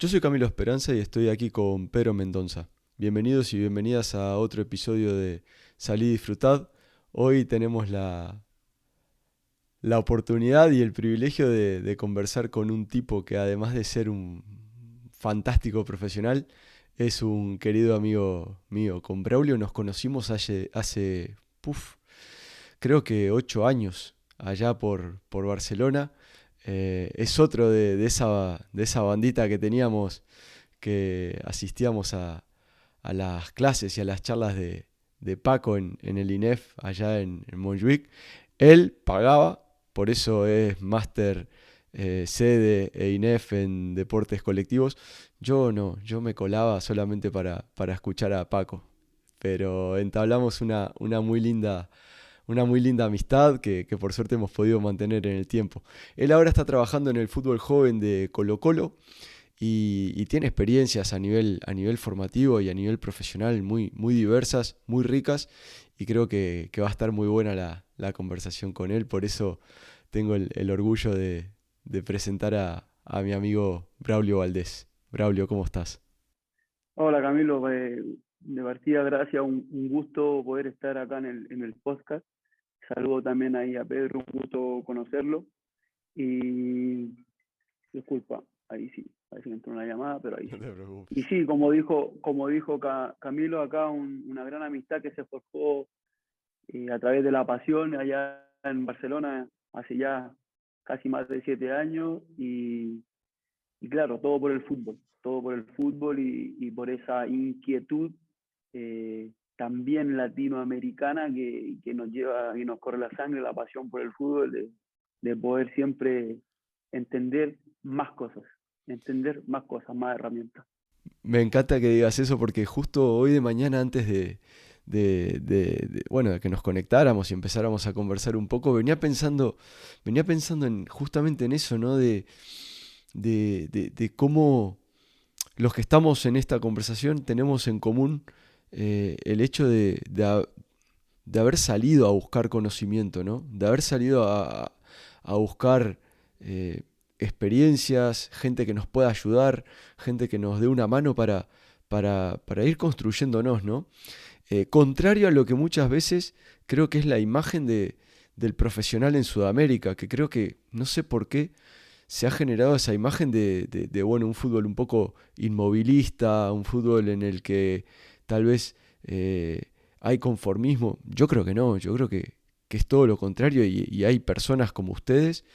Yo soy Camilo Esperanza y estoy aquí con Pedro Mendoza. Bienvenidos y bienvenidas a otro episodio de Salí y Disfrutad. Hoy tenemos la oportunidad y el privilegio de conversar con un tipo que además de ser un fantástico profesional, es un querido amigo mío. Con Braulio nos conocimos creo que 8 años, allá por Barcelona. Es otro de esa bandita que teníamos, que asistíamos a las clases y a las charlas de Paco en el INEF allá en Montjuic. Él pagaba, por eso es máster sede e INEF en deportes colectivos. Yo no, yo me colaba solamente para escuchar a Paco. Pero entablamos una muy linda amistad que por suerte hemos podido mantener en el tiempo. Él ahora está trabajando en el fútbol joven de Colo Colo y tiene experiencias a nivel formativo y a nivel profesional muy diversas, muy ricas, y creo que va a estar muy buena la conversación con él. Por eso tengo el orgullo de presentar a mi amigo Braulio Valdés. Braulio, ¿cómo estás? Hola Camilo, de partida gracias, un gusto poder estar acá en el podcast. Saludo también ahí a Pedro, un gusto conocerlo. Y disculpa, ahí sí me entró una llamada, pero ahí No sí. te Y preocupes. sí, como dijo Camilo, acá una gran amistad que se forjó a través de la pasión allá en Barcelona hace ya casi más de 7 años. Y claro, todo por el fútbol y por esa inquietud también latinoamericana que nos lleva y nos corre la sangre, la pasión por el fútbol, de poder siempre entender más cosas, más herramientas. Me encanta que digas eso porque justo hoy de mañana, antes bueno, de que nos conectáramos y empezáramos a conversar un poco, venía pensando justamente en eso, ¿no? De cómo los que estamos en esta conversación tenemos en común el hecho de haber salido a buscar conocimiento, ¿no? De haber salido a buscar eh, experiencias, gente que nos pueda ayudar, gente que nos dé una mano para ir construyéndonos, ¿no? Contrario a lo que muchas veces creo que es la imagen del profesional en Sudamérica, que creo que, no sé por qué, se ha generado esa imagen bueno, un fútbol un poco inmovilista, un fútbol en el que tal vez hay conformismo. Yo creo que no, yo creo que es todo lo contrario, y hay personas como ustedes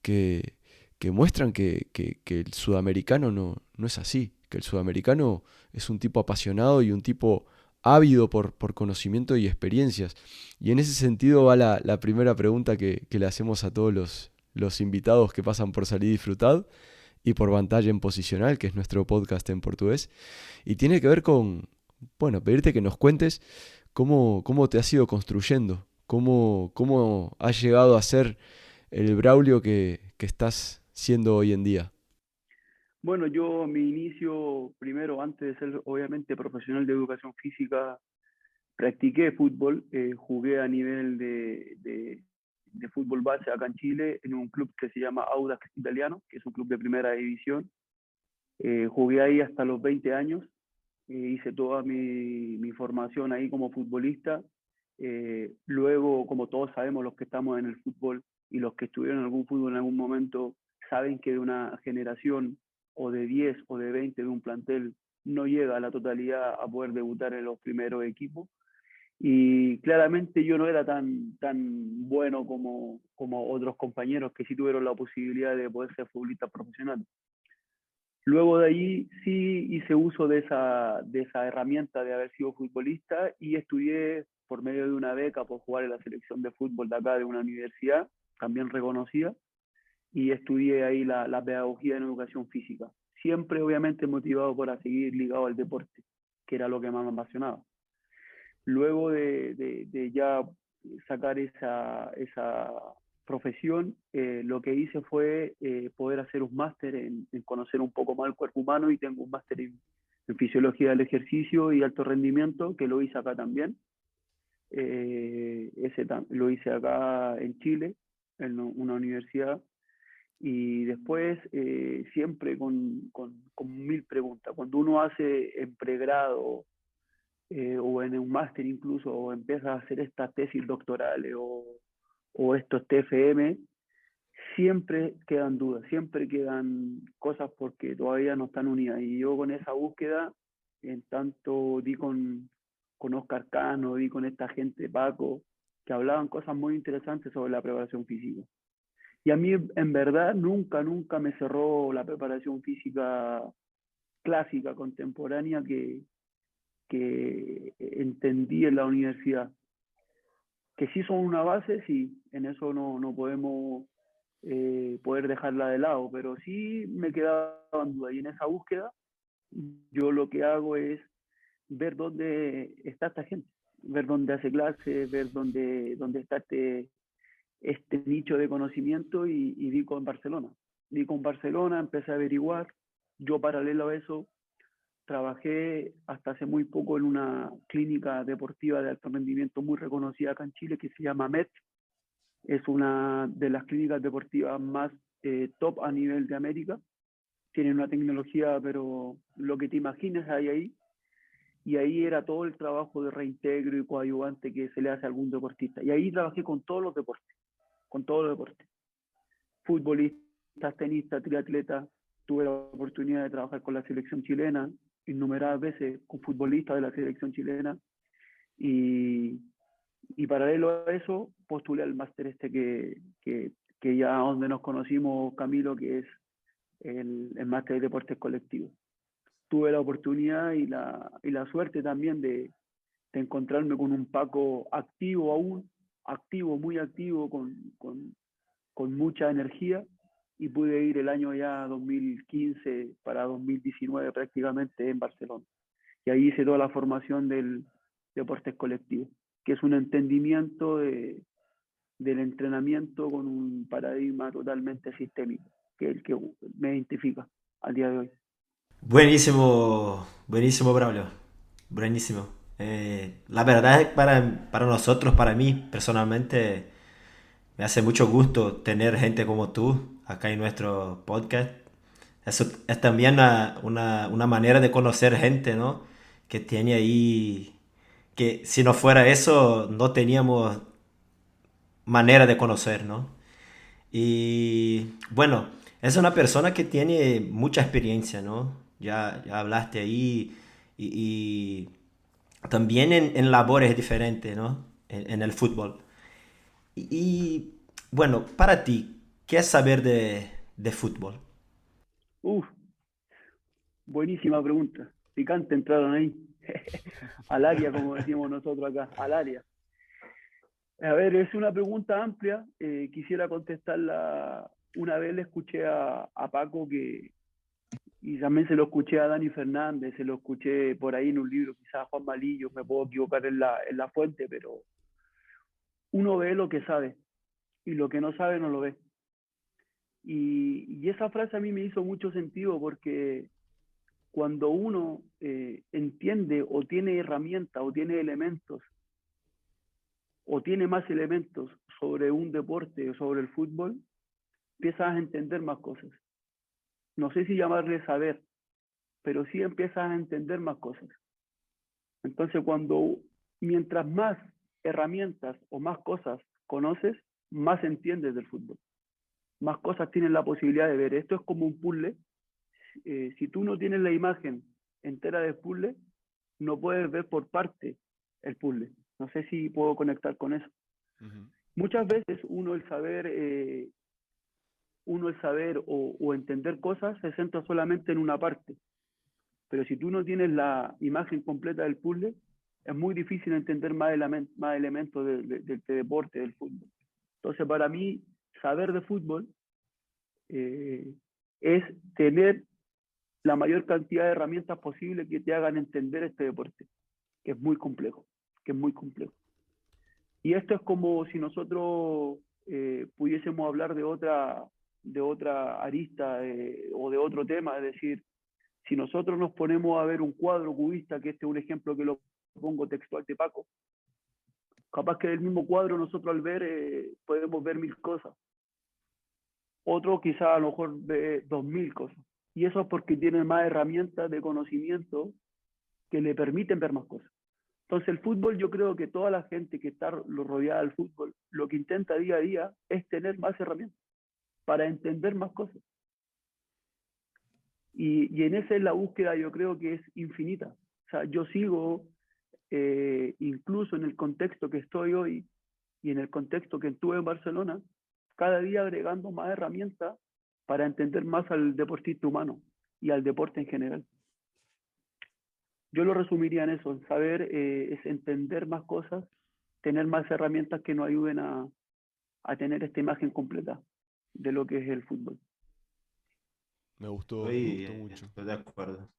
que, que muestran que el sudamericano no es así, que el sudamericano es un tipo apasionado y un tipo ávido por conocimiento y experiencias. Y en ese sentido va la primera pregunta que le hacemos a todos los invitados que pasan por Salir y Disfrutad y por Vantagem en Posicional, que es nuestro podcast en portugués. Y tiene que ver con, bueno, pedirte que nos cuentes cómo te has ido construyendo, cómo has llegado a ser el Braulio que estás siendo hoy en día. Bueno, yo mi inicio, primero, antes de ser obviamente profesional de educación física, practiqué fútbol, jugué a nivel de fútbol base acá en Chile, en un club que se llama Audax Italiano, que es un club de primera división. Jugué ahí hasta los 20 años, hice toda mi formación ahí como futbolista. Luego, como todos sabemos, los que estamos en el fútbol y los que estuvieron en algún fútbol en algún momento, saben que de una generación o de 10 o de 20 de un plantel no llega a la totalidad a poder debutar en los primeros equipos. Y claramente yo no era tan bueno como otros compañeros que sí tuvieron la posibilidad de poder ser futbolistas profesionales. Luego de allí sí hice uso de esa herramienta de haber sido futbolista y estudié por medio de una beca por jugar en la selección de fútbol de acá de una universidad, también reconocida, y estudié ahí la pedagogía en educación física. Siempre obviamente motivado por seguir ligado al deporte, que era lo que más me apasionaba. Luego de ya sacar esa profesión, lo que hice fue poder hacer un máster en conocer un poco más el cuerpo humano, y tengo un máster en fisiología del ejercicio y alto rendimiento, que lo hice acá también. Lo hice acá en Chile, en una universidad. Y después siempre con mil preguntas. Cuando uno hace en pregrado o en un máster incluso, o empieza a hacer estas tesis doctorales o estos TFM, siempre quedan dudas, siempre quedan cosas porque todavía no están unidas. Y yo con esa búsqueda, en tanto di con Oscar Cano, di con esta gente, Paco, que hablaban cosas muy interesantes sobre la preparación física. Y a mí, en verdad, nunca me cerró la preparación física clásica, contemporánea, que entendí en la universidad. Que sí son una base, sí, en eso no podemos poder dejarla de lado, pero sí me quedaban dudas. Y en esa búsqueda, yo lo que hago es ver dónde está esta gente, ver dónde hace clases, ver dónde está este nicho de conocimiento y di con Barcelona. Di con Barcelona, empecé a averiguar. Yo paralelo a eso trabajé hasta hace muy poco en una clínica deportiva de alto rendimiento muy reconocida acá en Chile que se llama MET. Es una de las clínicas deportivas más top a nivel de América. Tienen una tecnología, pero lo que te imagines hay ahí. Y ahí era todo el trabajo de reintegro y coadyuvante que se le hace a algún deportista. Y ahí trabajé con todos los deportes, con todos los deportes. Futbolistas, tenistas, triatletas. Tuve la oportunidad de trabajar con la selección chilena, innumerables veces con futbolistas de la selección chilena. Y, y paralelo a eso, postulé al máster que ya donde nos conocimos, Camilo, que es el máster de deportes colectivos. Tuve la oportunidad y la suerte también de encontrarme con un Paco activo aún, activo, muy activo, con mucha energía, y pude ir el año ya 2015 para 2019 prácticamente en Barcelona. Y ahí hice toda la formación del deportes colectivos, que es un entendimiento del entrenamiento con un paradigma totalmente sistémico, que es el que me identifica al día de hoy. Buenísimo, buenísimo, Braulio. Buenísimo. La verdad es que para nosotros, para mí personalmente, me hace mucho gusto tener gente como tú acá en nuestro podcast. Eso es también una manera de conocer gente, ¿no? Que tiene ahí, que si no fuera eso, no teníamos manera de conocer, ¿no? Y bueno, es una persona que tiene mucha experiencia, ¿no? Ya hablaste ahí y también en labores diferentes, ¿no? En el fútbol. Bueno, para ti, ¿qué es saber de fútbol? Uf, buenísima pregunta. Picante entraron ahí. Al área, como decimos nosotros acá, al área. A ver, es una pregunta amplia. Quisiera contestarla. Una vez le escuché a Paco y también se lo escuché a Dani Fernández, se lo escuché por ahí en un libro, quizás a Juan Malillo, me puedo equivocar en la fuente, pero uno ve lo que sabe y lo que no sabe no lo ve. Y esa frase a mí me hizo mucho sentido porque cuando uno entiende o tiene herramientas o tiene elementos o tiene más elementos sobre un deporte o sobre el fútbol, empiezas a entender más cosas. No sé si llamarle saber, pero sí empiezas a entender más cosas. Entonces, mientras más herramientas o más cosas conoces, más entiendes del fútbol. Más cosas tienes la posibilidad de ver. Esto es como un puzzle. Si tú no tienes la imagen entera del puzzle, no puedes ver por parte el puzzle. No sé si puedo conectar con eso. Ujú. Muchas veces uno el saber o entender cosas se centra solamente en una parte. Pero si tú no tienes la imagen completa del puzzle, es muy difícil entender más elementos del deporte, del fútbol. Entonces, para mí, saber de fútbol eh, es tener la mayor cantidad de herramientas posibles que te hagan entender este deporte, que es muy complejo, que es muy complejo. Y esto es como si nosotros pudiésemos hablar de otra arista o de otro tema, es decir, si nosotros nos ponemos a ver un cuadro cubista, que este es un ejemplo que lo pongo textual de Paco, capaz que del mismo cuadro nosotros al ver podemos ver mil cosas. Otro quizá a lo mejor ve 2000 cosas. Y eso es porque tiene más herramientas de conocimiento que le permiten ver más cosas. Entonces el fútbol, yo creo que toda la gente que está rodeada del fútbol, lo que intenta día a día es tener más herramientas para entender más cosas. Y en esa es la búsqueda, yo creo que es infinita. O sea, yo sigo, incluso en el contexto que estoy hoy y en el contexto que estuve en Barcelona, cada día agregando más herramientas para entender más al deportista humano y al deporte en general. Yo lo resumiría en eso, en saber es entender más cosas, tener más herramientas que nos ayuden a tener esta imagen completa de lo que es el fútbol. Me Estoy, gustó mucho. estoy de acuerdo.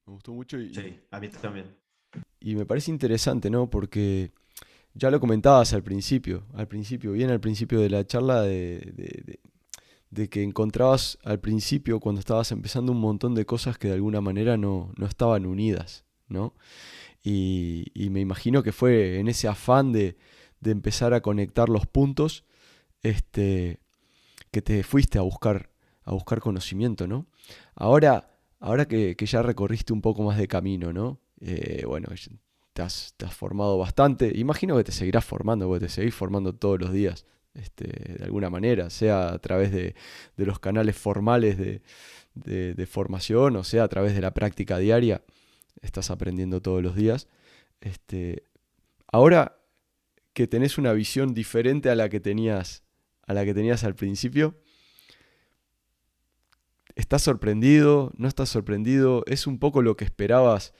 Me gustó mucho Sí, a mí también. y me parece interesante, ¿no? Porque ya lo comentabas bien al principio de la charla, de que encontrabas al principio, cuando estabas empezando, un montón de cosas que de alguna manera no estaban unidas, ¿no? Y me imagino que fue en ese afán de empezar a conectar los puntos, este, que te fuiste a buscar conocimiento, ¿no? Ahora, ahora que ya recorriste un poco más de camino, ¿no? Bueno, te has formado bastante. Imagino que te seguirás formando, porque te seguís formando todos los días, de alguna manera, sea a través de los canales formales de formación, o sea a través de la práctica diaria. Estás aprendiendo todos los días. Este, ahora que tenés una visión diferente a la que tenías al principio, ¿estás sorprendido? ¿No estás sorprendido? ¿Es un poco lo que esperabas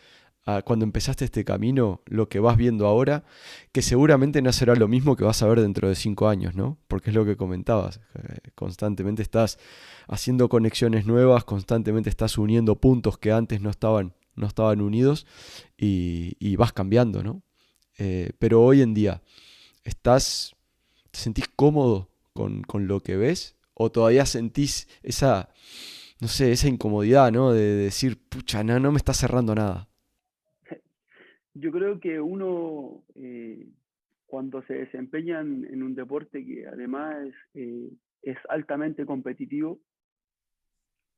cuando empezaste este camino, lo que vas viendo ahora? Que seguramente no será lo mismo que vas a ver dentro de 5 años, ¿no? Porque es lo que comentabas. Constantemente estás haciendo conexiones nuevas, constantemente estás uniendo puntos que antes no estaban unidos y vas cambiando, ¿no? Pero hoy en día, ¿te sentís cómodo con lo que ves? ¿O todavía sentís esa, no sé, esa incomodidad, ¿no? De decir, pucha, no me está cerrando nada. Yo creo que uno, cuando se desempeña en un deporte que además es altamente competitivo,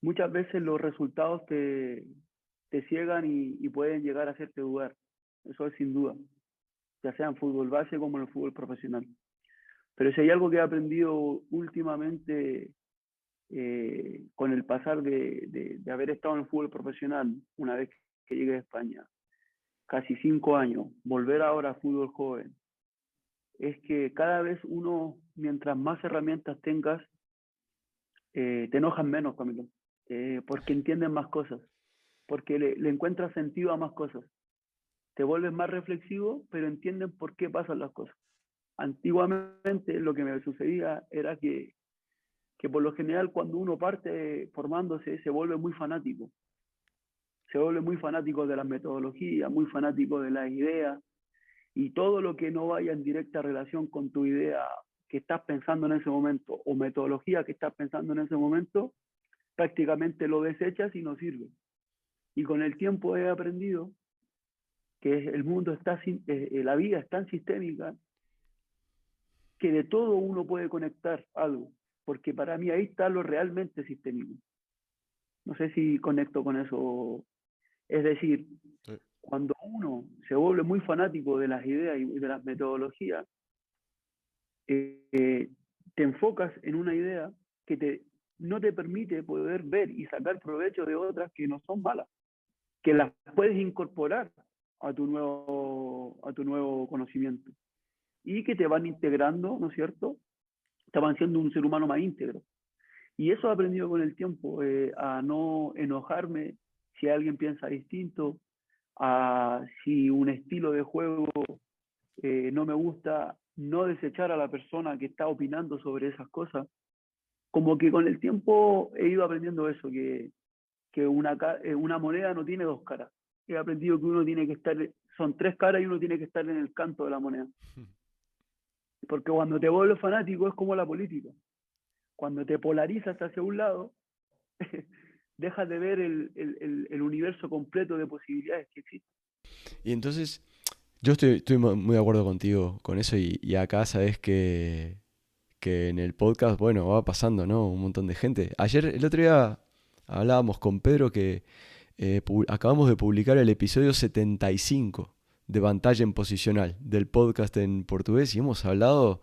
muchas veces los resultados te ciegan y pueden llegar a hacerte dudar. Eso es sin duda, ya sea en fútbol base como en el fútbol profesional. Pero si hay algo que he aprendido últimamente con el pasar de haber estado en el fútbol profesional, una vez que llegué a España, casi 5 años, volver ahora a fútbol joven, es que cada vez uno, mientras más herramientas tengas, te enojas menos, Camilo, porque entienden más cosas, porque le encuentras sentido a más cosas. Te vuelves más reflexivo, pero entienden por qué pasan las cosas. Antiguamente lo que me sucedía era que por lo general cuando uno parte formándose se vuelve muy fanático. Se vuelve muy fanático de las metodologías, muy fanático de las ideas, y todo lo que no vaya en directa relación con tu idea que estás pensando en ese momento o metodología que estás pensando en ese momento, prácticamente lo desechas y no sirve. Y con el tiempo he aprendido que el mundo la vida es tan sistémica que de todo uno puede conectar algo, porque para mí ahí está lo realmente sistémico. No sé si conecto con eso. Es decir, Sí. cuando uno se vuelve muy fanático de las ideas y de las metodologías, te enfocas en una idea que no te permite poder ver y sacar provecho de otras que no son malas, que las puedes incorporar a tu nuevo conocimiento y que te van integrando, ¿no es cierto? Te van siendo un ser humano más íntegro. Y eso he aprendido con el tiempo, a no enojarme si alguien piensa distinto, a si un estilo de juego no me gusta, no desechar a la persona que está opinando sobre esas cosas. Como que con el tiempo he ido aprendiendo eso, que una moneda no tiene dos caras. He aprendido que uno tiene que estar, son tres caras y uno tiene que estar en el canto de la moneda. Porque cuando te vuelves fanático es como la política. Cuando te polarizas hacia un lado, dejas de ver el universo completo de posibilidades que existen. Y entonces, yo estoy muy de acuerdo contigo con eso y acá sabes que en el podcast, bueno, va pasando, ¿no? Un montón de gente. El otro día hablábamos con Pedro que acabamos de publicar el episodio 75 de Vantagem en Posicional del podcast en portugués y hemos hablado,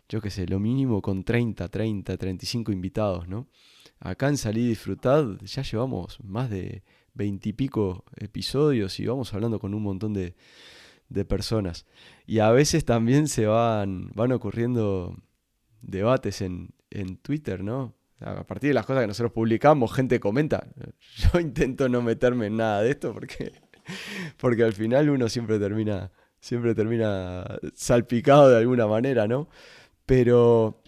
yo qué sé, lo mínimo con 35 invitados, ¿no? Acá en Salí y Disfrutad ya llevamos más de 20 y pico episodios y vamos hablando con un montón de personas. Y a veces también van ocurriendo debates en Twitter, ¿no? A partir de las cosas que nosotros publicamos, gente comenta. Yo intento no meterme en nada de esto porque al final uno siempre termina salpicado de alguna manera, ¿no? Pero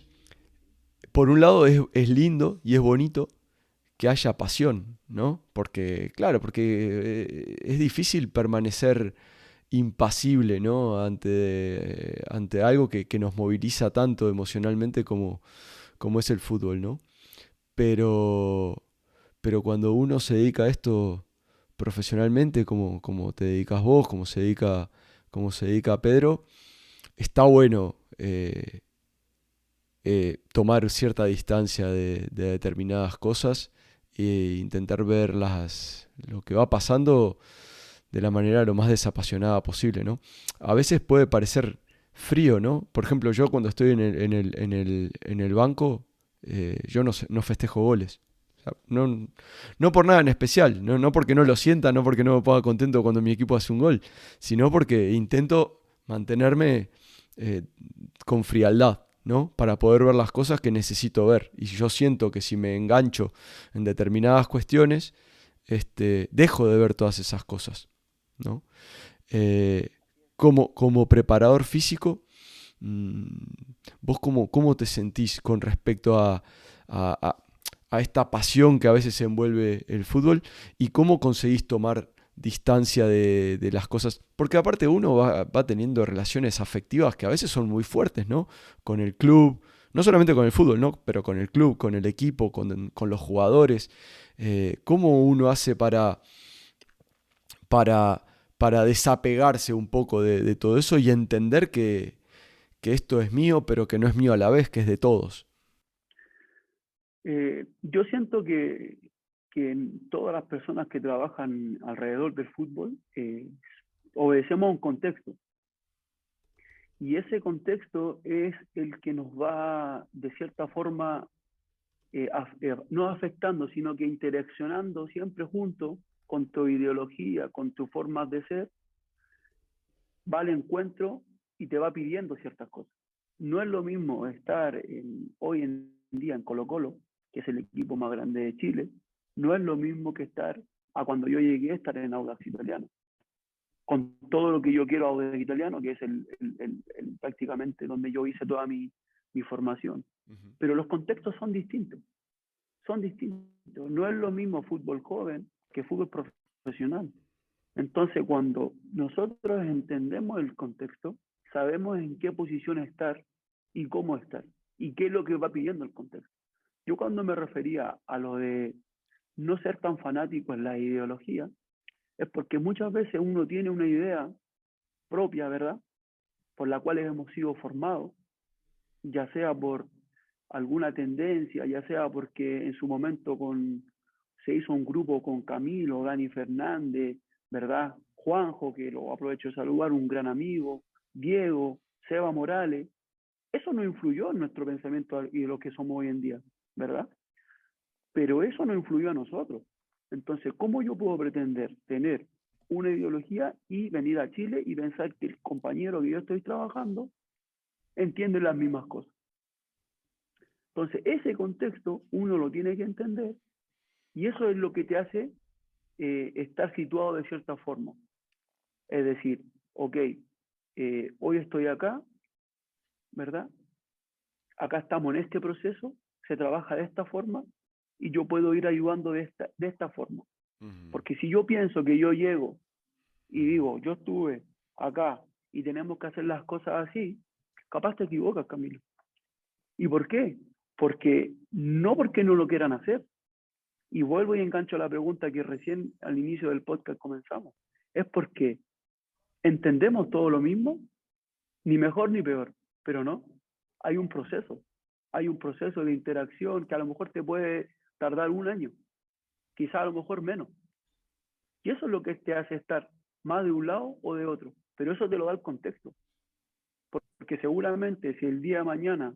por un lado es lindo y es bonito que haya pasión, ¿no? Porque, claro, porque es difícil permanecer impasible, ¿no? Ante algo que nos moviliza tanto emocionalmente como es el fútbol, ¿no? Pero, pero cuando uno se dedica a esto profesionalmente, como te dedicas vos, como se dedica Pedro, está bueno tomar cierta distancia de determinadas cosas e intentar ver lo que va pasando de la manera lo más desapasionada posible, ¿no? A veces puede parecer frío, ¿no? Por ejemplo, yo cuando estoy en el banco, yo no festejo goles. O sea, no por nada en especial, no porque no lo sienta, no porque no me ponga contento cuando mi equipo hace un gol, sino porque intento mantenerme eh, con frialdad, ¿no? Para poder ver las cosas que necesito ver. Y yo siento que si me engancho en determinadas cuestiones, dejo de ver todas esas cosas, ¿no? Eh, como preparador físico, mm, ¿vos cómo te sentís con respecto a- a- a esta pasión que a veces envuelve el fútbol y cómo conseguís tomar distancia de las cosas? Porque aparte uno va teniendo relaciones afectivas que a veces son muy fuertes, ¿no? Con el club, no solamente con el fútbol, ¿no? Pero con el club, con el equipo, con los jugadores. ¿Cómo uno hace para, para desapegarse un poco de todo eso y entender que esto es mío, pero que no es mío a la vez, que es de todos? Yo siento que todas las personas que trabajan alrededor del fútbol obedecemos a un contexto. Y ese contexto es el que nos va, de cierta forma, no afectando, sino que interaccionando siempre junto con tu ideología, con tu forma de ser, va al encuentro y te va pidiendo ciertas cosas. No es lo mismo estar hoy en día en Colo-Colo, que es el equipo más grande de Chile, no es lo mismo que estar a cuando yo llegué a estar en Audax Italiano. Con todo lo que yo quiero a Audax Italiano, que es prácticamente donde yo hice toda mi formación. Ujú. Pero los contextos son distintos. No es lo mismo fútbol joven que fútbol profesional. Entonces, cuando nosotros entendemos el contexto, sabemos en qué posición estar y cómo estar y qué es lo que va pidiendo el contexto. Yo cuando me refería a lo de no ser tan fanático en la ideología, es porque muchas veces uno tiene una idea propia, ¿verdad? Por la cual hemos sido formados, ya sea por alguna tendencia, ya sea porque en su momento se hizo un grupo con Camilo, Dani Fernández, ¿verdad? Juanjo, que lo aprovecho de saludar, un gran amigo, Diego, Seba Morales. Eso no influyó en nuestro pensamiento y de lo que somos hoy en día, ¿verdad? Pero eso no influyó a nosotros. Entonces, ¿cómo yo puedo pretender tener una ideología y venir a Chile y pensar que el compañero que yo estoy trabajando entiende las mismas cosas? Entonces, ese contexto uno lo tiene que entender y eso es lo que te hace estar situado de cierta forma. Es decir, ok, hoy estoy acá, ¿verdad? Acá estamos en este proceso, se trabaja de esta forma y yo puedo ir ayudando de esta forma. Ujú, Porque si yo pienso que yo llego y ujú. digo, yo estuve acá y tenemos que hacer las cosas así, capaz te equivocas, Camilo. ¿Y por qué? Porque no lo quieran hacer. Y vuelvo y engancho a la pregunta que recién al inicio del podcast comenzamos. Es porque entendemos todo lo mismo, ni mejor ni peor, pero no, hay un proceso. hay un proceso de interacción que a lo mejor te puede tardar un año, quizá a lo mejor menos. Y eso es lo que te hace estar más de un lado o de otro. Pero eso te lo da el contexto. Porque seguramente si el día de mañana,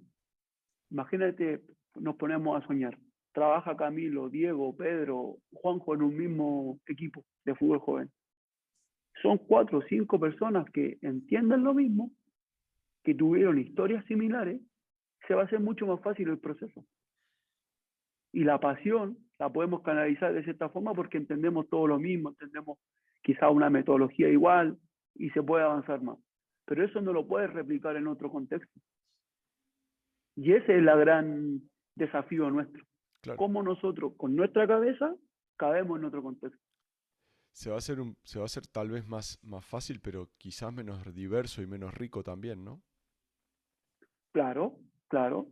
imagínate, nos ponemos a soñar, trabaja Camilo, Diego, Pedro, Juanjo en un mismo equipo de fútbol joven. Son 4 o 5 personas que entienden lo mismo, que tuvieron historias similares, se va a hacer mucho más fácil el proceso. Y la pasión la podemos canalizar de cierta forma porque entendemos todo lo mismo, entendemos quizá una metodología igual y se puede avanzar más. Pero eso no lo puedes replicar en otro contexto. Y ese es el gran desafío nuestro. Claro. Cómo nosotros, con nuestra cabeza, cabemos en otro contexto. Se va a hacer tal vez más fácil, pero quizás menos diverso y menos rico también, ¿no? Claro, claro.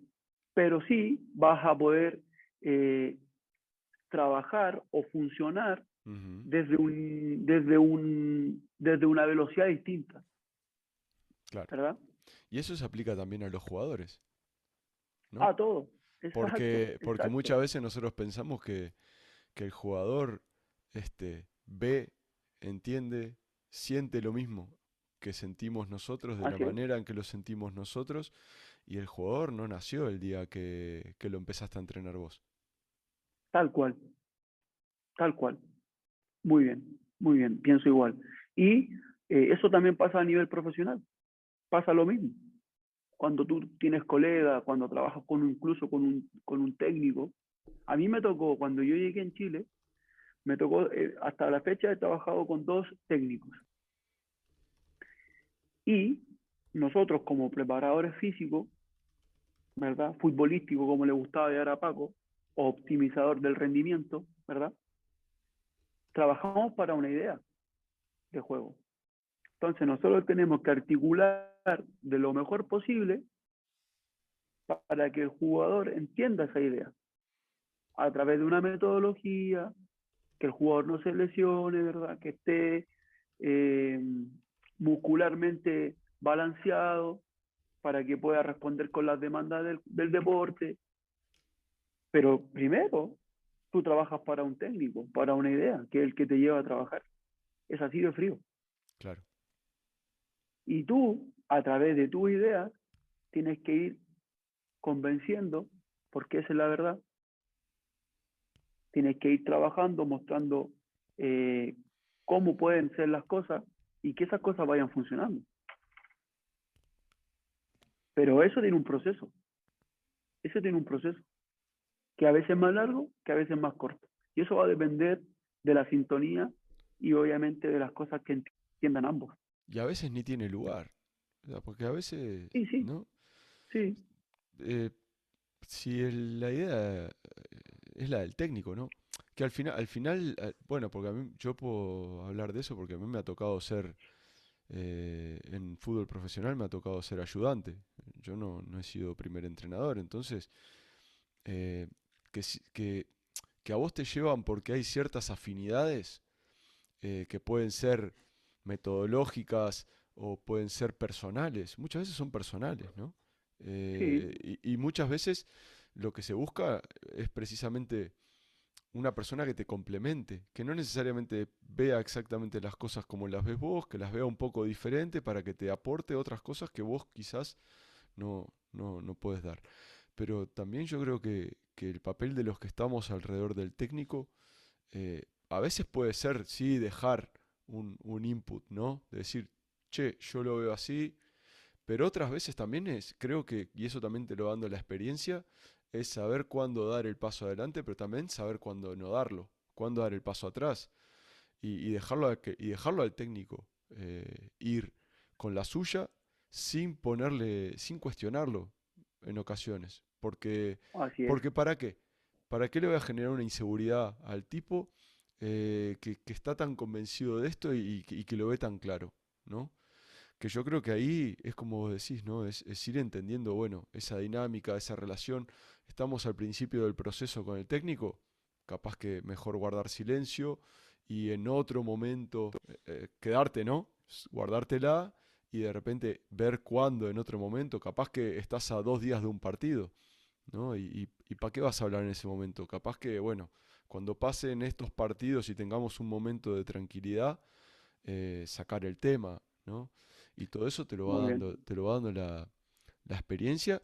Pero sí vas a poder eh, trabajar o funcionar Ujú, desde una velocidad distinta, claro. ¿verdad? Y eso se aplica también a los jugadores, ¿no? A todo. Exacto, Porque exacto. muchas veces nosotros pensamos que el jugador ve, entiende, siente lo mismo que sentimos nosotros de la Así es. manera en que lo sentimos nosotros y el jugador no nació el día que lo empezaste a entrenar vos. Tal cual, tal cual. Muy bien, pienso igual. Y eso también pasa a nivel profesional. Pasa lo mismo. Cuando tú tienes colegas, cuando trabajas incluso con un técnico. A mí me tocó, cuando yo llegué en Chile, me tocó, hasta la fecha he trabajado con 2 técnicos. Y nosotros como preparadores físicos, ¿verdad? Futbolístico, como le gustaba llamar a Paco, o optimizador del rendimiento, ¿verdad? Trabajamos para una idea de juego. Entonces nosotros tenemos que articular de lo mejor posible para que el jugador entienda esa idea a través de una metodología, que el jugador no se lesione, ¿verdad? Que esté eh, muscularmente balanceado para que pueda responder con las demandas del deporte. Pero primero, tú trabajas para un técnico, para una idea, que es el que te lleva a trabajar. Es así de frío. Claro. Y tú, a través de tus ideas, tienes que ir convenciendo, porque esa es la verdad, tienes que ir trabajando, mostrando eh, cómo pueden ser las cosas y que esas cosas vayan funcionando. Pero eso tiene un proceso, eso tiene un proceso, que a veces es más largo, que a veces es más corto. Y eso va a depender de la sintonía y obviamente de las cosas que entiendan ambos. Y a veces ni tiene lugar. O sea, porque a veces, Sí, sí, ¿no? sí, Eh, si la idea es la del técnico, ¿no? Que al final, bueno, porque a mí, yo puedo hablar de eso porque a mí me ha tocado ser, en fútbol profesional me ha tocado ser ayudante. Yo no he sido primer entrenador, entonces, eh, que, que a vos te llevan porque hay ciertas afinidades que pueden ser metodológicas o pueden ser personales. Muchas veces son personales, ¿no? sí, Y muchas veces lo que se busca es precisamente una persona que te complemente, que no necesariamente vea exactamente las cosas como las ves vos, que las vea un poco diferente para que te aporte otras cosas que vos quizás no puedes dar. Pero también yo creo que el papel de los que estamos alrededor del técnico a veces puede ser, sí, dejar un input, ¿no? De decir, che, yo lo veo así, pero otras veces también es, creo que, y eso también te lo dando la experiencia, es saber cuándo dar el paso adelante, pero también saber cuándo no darlo, cuándo dar el paso atrás y dejarlo, y dejarlo al técnico ir con la suya sin ponerle, sin cuestionarlo en ocasiones. así es. Porque ¿para qué? ¿Para qué le voy a generar una inseguridad al tipo que está tan convencido de esto y que lo ve tan claro, ¿no? Que yo creo que ahí es como vos decís, ¿no? Es ir entendiendo, bueno, esa dinámica, esa relación. Estamos al principio del proceso con el técnico, capaz que mejor guardar silencio y en otro momento quedarte, ¿no? Guardártela y de repente ver cuándo en otro momento, capaz que estás a 2 días de un partido. ¿no? Y ¿para qué vas a hablar en ese momento? Capaz que, bueno, cuando pasen estos partidos y tengamos un momento de tranquilidad, sacar el tema, ¿no? Y todo eso Muy bien. te lo va dando la experiencia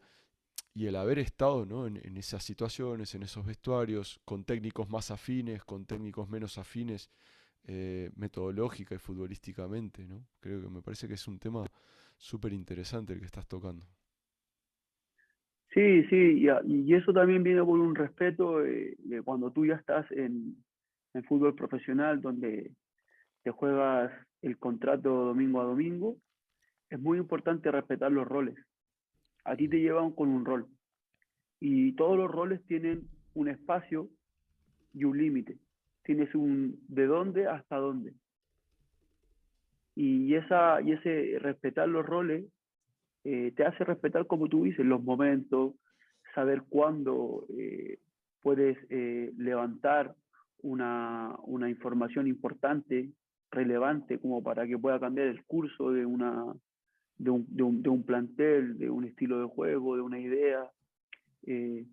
y el haber estado, ¿no? En esas situaciones, en esos vestuarios, con técnicos más afines, con técnicos menos afines, metodológica y futbolísticamente, ¿no? Creo que me parece que es un tema súper interesante el que estás tocando. Sí, sí, y eso también viene por un respeto de cuando tú ya estás en fútbol profesional, donde te juegas el contrato domingo a domingo, es muy importante respetar los roles. A ti te llevan con un rol y todos los roles tienen un espacio y un límite. Tienes un de dónde hasta dónde. Y ese respetar los roles te hace respetar, como tú dices, los momentos, saber cuándo puedes levantar una información importante, relevante, como para que pueda cambiar el curso de un plantel, de un estilo de juego, de una idea. Eh,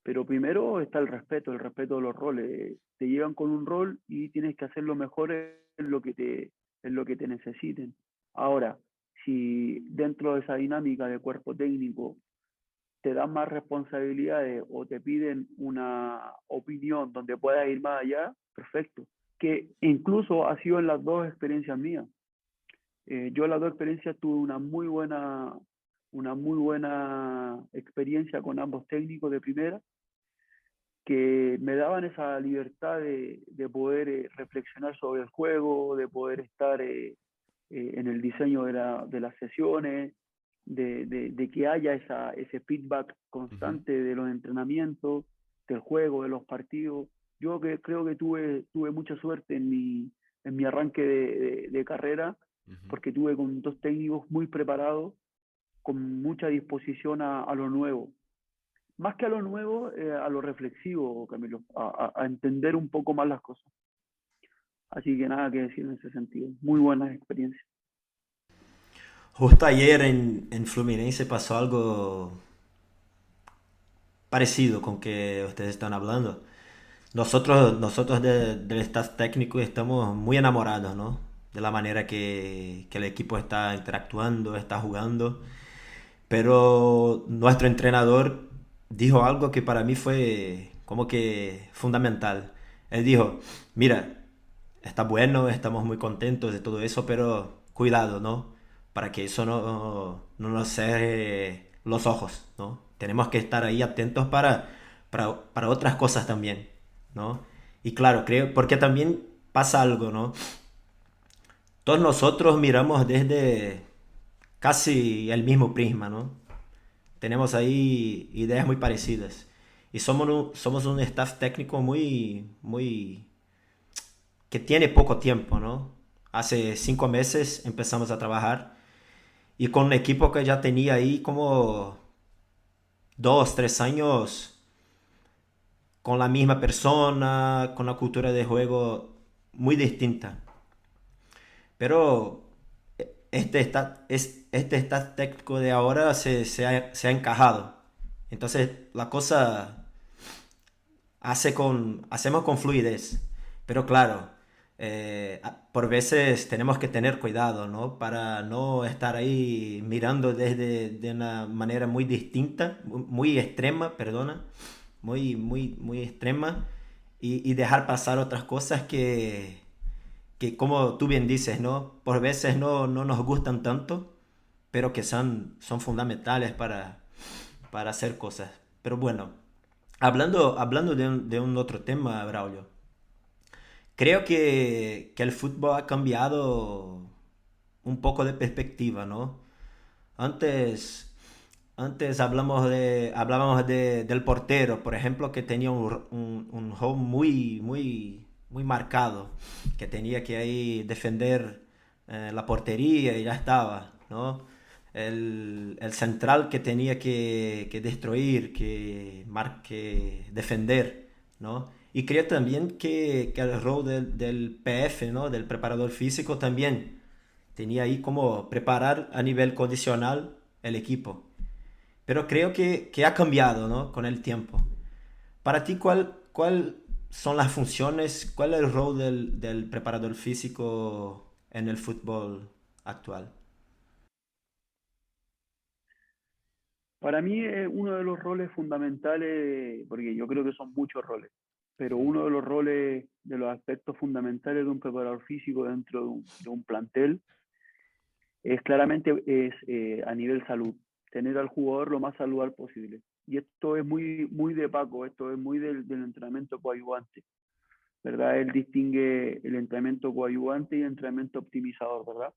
pero primero está el respeto de los roles. Te llevan con un rol y tienes que hacerlo mejor en lo que te necesiten. Ahora, si dentro de esa dinámica de cuerpo técnico te dan más responsabilidades o te piden una opinión donde puedas ir más allá, perfecto. Que incluso ha sido en las dos experiencias mías. Yo en las dos experiencias tuve una muy buena experiencia con ambos técnicos de primera, que me daban esa libertad de poder reflexionar sobre el juego, de poder estar en el diseño de las sesiones, de que haya ese feedback Ujú. constante de los entrenamientos, del juego, de los partidos. Yo creo que tuve mucha suerte en mi arranque de carrera, Ujú. porque tuve con dos técnicos muy preparados, con mucha disposición a lo nuevo. Más que a lo nuevo, a lo reflexivo, Camilo, a entender un poco más las cosas. Así que nada que decir en ese sentido. Muy buenas experiencias. Justo ayer en Fluminense pasó algo parecido con que ustedes están hablando. Nosotros del staff técnico estamos muy enamorados, ¿no? De la manera que el equipo está interactuando, está jugando. Pero nuestro entrenador dijo algo que para mí fue como que fundamental. Él dijo, mira, está bueno, estamos muy contentos de todo eso, pero cuidado, ¿no? Para que eso no nos cierre los ojos, ¿no? Tenemos que estar ahí atentos para otras cosas también, ¿no? Y claro, creo, porque también pasa algo, ¿no? Todos nosotros miramos desde casi el mismo prisma, ¿no? Tenemos ahí ideas muy parecidas. Y somos un staff técnico que tiene poco tiempo, ¿no? Hace 5 meses empezamos a trabajar y con un equipo que ya tenía ahí como 2, 3 años con la misma persona, con una cultura de juego muy distinta. Pero este staff técnico de ahora se ha encajado. Entonces la cosa hacemos con fluidez. Pero claro, por veces tenemos que tener cuidado, ¿no? Para no estar ahí mirando desde de una manera muy distinta, muy extrema, perdona, muy extrema, y dejar pasar otras cosas que como tú bien dices, ¿no? Por veces no nos gustan tanto, pero que son fundamentales para hacer cosas. Pero bueno, hablando de un otro tema, Braulio, creo que el fútbol ha cambiado un poco de perspectiva, ¿no? Antes, antes hablábamos del portero, por ejemplo, que tenía un juego muy marcado, que tenía que ahí defender la portería y ya estaba, ¿no? El central que tenía que destruir, que defender, ¿no? Y creo también que el rol del PF, ¿no? Del preparador físico también tenía ahí como preparar a nivel condicional el equipo. pero creo que ha cambiado, ¿no? Con el tiempo. Para ti, ¿cuál son las funciones, cuál es el rol del preparador físico en el fútbol actual? Para mí es uno de los roles fundamentales, porque yo creo que son muchos roles, pero uno de los roles, de los aspectos fundamentales de un preparador físico dentro de un plantel es claramente a nivel salud, tener al jugador lo más saludable posible. Y esto es muy de Paco, esto es muy del entrenamiento coadyuvante, ¿verdad? Él distingue el entrenamiento coadyuvante y el entrenamiento optimizador, ¿verdad?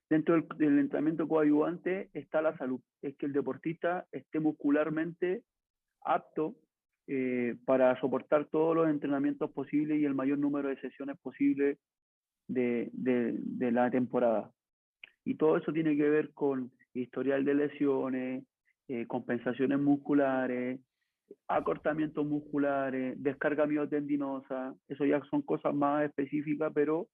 Dentro del entrenamiento coadyuvante está la salud, es que el deportista esté muscularmente apto para soportar todos los entrenamientos posibles y el mayor número de sesiones posible de la temporada. Y todo eso tiene que ver con historial de lesiones, compensaciones musculares, acortamientos musculares, descarga miotendinosa. Eso ya son cosas más específicas, pero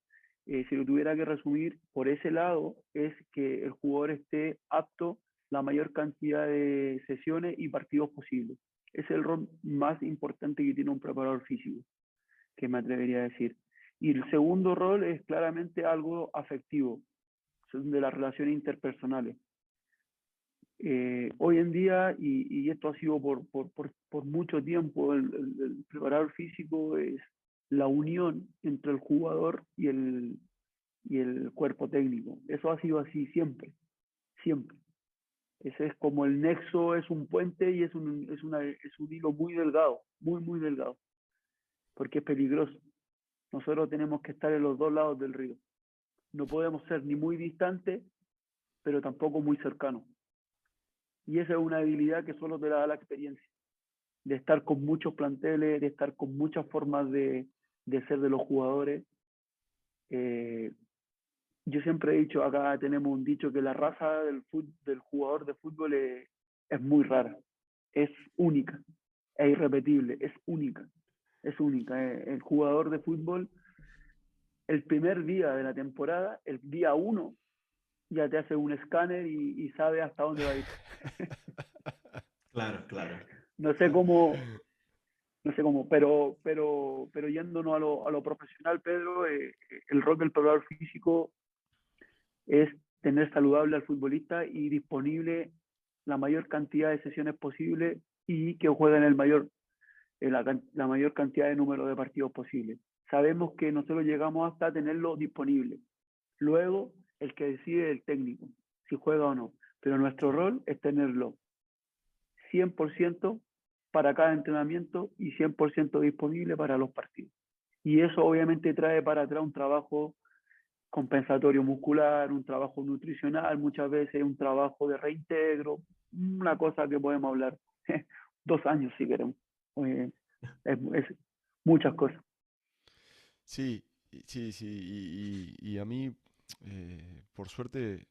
si lo tuviera que resumir por ese lado, es que el jugador esté apto la mayor cantidad de sesiones y partidos posibles. Es el rol más importante que tiene un preparador físico, que me atrevería a decir. Y el segundo rol es claramente algo afectivo, de las relaciones interpersonales. Hoy en día, y esto ha sido por mucho tiempo, el preparador físico es la unión entre el jugador y el cuerpo técnico. Eso ha sido así siempre, siempre. Ese es como el nexo, es un puente y es un hilo muy delgado, muy delgado, porque es peligroso. Nosotros tenemos que estar en los dos lados del río. No podemos ser ni muy distantes, pero tampoco muy cercanos. Y esa es una habilidad que solo te la da la experiencia, de estar con muchos planteles, de estar con muchas formas de ser de los jugadores. Eh, yo siempre he dicho, acá tenemos un dicho que la raza del jugador de fútbol es muy rara, es única, es irrepetible, es única, es única. El jugador de fútbol, el primer día de la temporada, el día uno, ya te hace un escáner y sabe hasta dónde va a ir. Claro, claro. No sé cómo, no sé cómo, pero yéndonos a lo profesional, Pedro, el rol del preparador físico es tener saludable al futbolista y disponible la mayor cantidad de sesiones posible y que jueguen la mayor cantidad de número de partidos posible. Sabemos que nosotros llegamos hasta tenerlo disponible. Luego, el que decide es el técnico, si juega o no. Pero nuestro rol es tenerlo 100% para cada entrenamiento y 100% disponible para los partidos. Y eso obviamente trae para atrás un trabajo compensatorio muscular, un trabajo nutricional, muchas veces un trabajo de reintegro, una cosa que podemos hablar 2 años si queremos. Eh, es muchas cosas. Sí, sí, sí. Y a mí, por suerte,